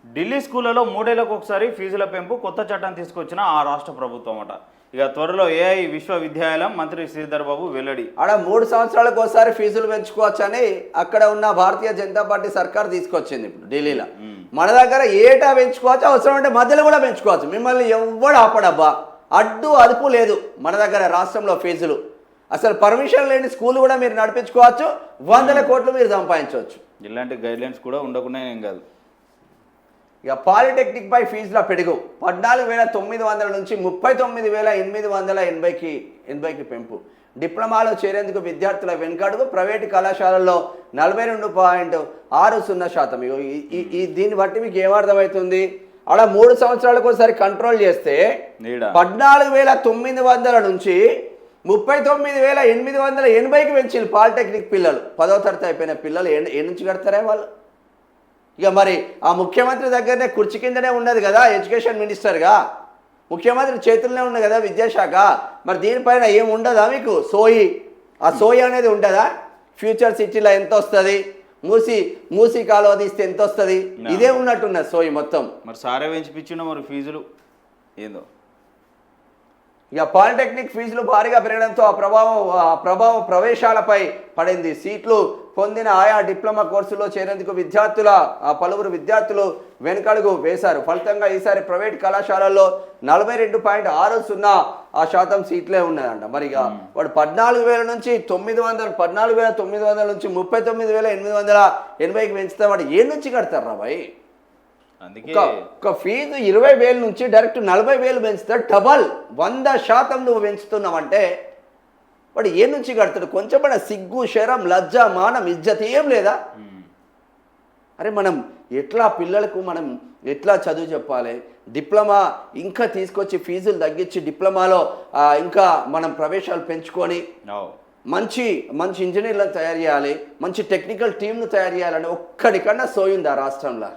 ఢిల్లీ స్కూళ్లలో 3 ఏళ్లకు ఒకసారి ఫీజుల పెంపు కొత్త చట్టం తీసుకొచ్చిన ఆ రాష్ట్ర ప్రభుత్వం అట. ఇక త్వరలో ఏఐ విశ్వవిద్యాలయం మంత్రి శ్రీధర్ బాబు వెల్లడి. ఆడ 3 సంవత్సరాలకు ఒకసారి ఫీజులు పెంచుకోవచ్చని అక్కడ ఉన్న భారతీయ జనతా పార్టీ సర్కార్ తీసుకొచ్చింది ఇప్పుడు ఢిల్లీలో. మన దగ్గర ఏటా పెంచుకోవచ్చు, అవసరం అంటే మధ్యలో కూడా పెంచుకోవచ్చు. మిమ్మల్ని ఎవ్వడు ఆపడబ్బా, అడ్డు అదుపు లేదు మన దగ్గర రాష్ట్రంలో ఫీజులు. అసలు పర్మిషన్ లేని స్కూల్ కూడా మీరు నడిపించుకోవచ్చు, 100 కోట్లు మీరు సంపాదించవచ్చు. ఇలాంటి గైడ్లైన్స్ కూడా ఉండకుండా ఏం కాదు. ఇక పాలిటెక్నిక్ పై ఫీజుల పెరుగు 14,900 నుంచి 39,880కి పెంపు. డిప్లొమాలో చేరేందుకు విద్యార్థుల వెనుకడుగు. ప్రైవేటు కళాశాలల్లో 42.60%. దీన్ని బట్టి మీకు ఏమర్థమవుతుంది? అలా 3 సంవత్సరాలకు ఒకసారి కంట్రోల్ చేస్తే 14,900 నుంచి 39,880కి పెంచింది పాలిటెక్నిక్ పిల్లలు. 10వ తరగతి అయిపోయిన పిల్లలు ఏ నుంచి కడతారే వాళ్ళు? ఇక మరి ఆ ముఖ్యమంత్రి దగ్గరనే కుర్చీ కిందనే ఉన్నది కదా ఎడ్యుకేషన్ మినిస్టర్గా, ముఖ్యమంత్రి చేతుల్లోనే ఉన్నది కదా విద్యాశాఖ. మరి దీనిపైన ఏం ఉండదా మీకు సోయి? ఆ సోయి అనేది ఉండదా? ఫ్యూచర్ సిటీలో ఎంత వస్తుంది, మూసి కాలువ తీస్తే ఎంత వస్తుంది, ఇదే ఉన్నట్టున్నది సోయి మొత్తం. మరి సారే పెంచిపించిండో మరి ఫీజులు ఏందో. ఇక పాలిటెక్నిక్ ఫీజులు భారీగా పెరగడంతో ఆ ప్రభావం ప్రవేశాలపై పడింది. సీట్లు పొందిన ఆయా డిప్లొమా కోర్సులో చేరేందుకు పలువురు విద్యార్థులు వెనుకడుగు వేశారు. ఫలితంగా ఈసారి ప్రైవేట్ కళాశాలల్లో 42.60% సీట్లే ఉన్నాయంట. మరి ఇక వాడు 14,900 నుంచి 14,900 నుంచి 39,880కి పెంచితే వాడు ఏ నుంచి కడతారు రా భయ్? ఒక ఫీజు 20,000 నుంచి డైరెక్ట్ 40,000 పెంచుతాడు. డబల్ 100% నువ్వు పెంచుతున్నావంటే వాడు ఏ నుంచి కడతాడు? కొంచెం సిగ్గు, శరం, లజ్జ, మానం, ఇజ్జత్ ఏం లేదా? అరే మనం ఎట్లా పిల్లలకు మనం ఎట్లా చదువు చెప్పాలి? డిప్లొమా ఇంకా తీసుకొచ్చి ఫీజులు తగ్గించి డిప్లొమాలో ఇంకా మనం ప్రవేశాలు పెంచుకొని మంచి ఇంజనీర్లను తయారు చేయాలి, మంచి టెక్నికల్ టీంను తయారు చేయాలని ఒక్కడికన్నా సోయింది ఆ రాష్ట్రంలో.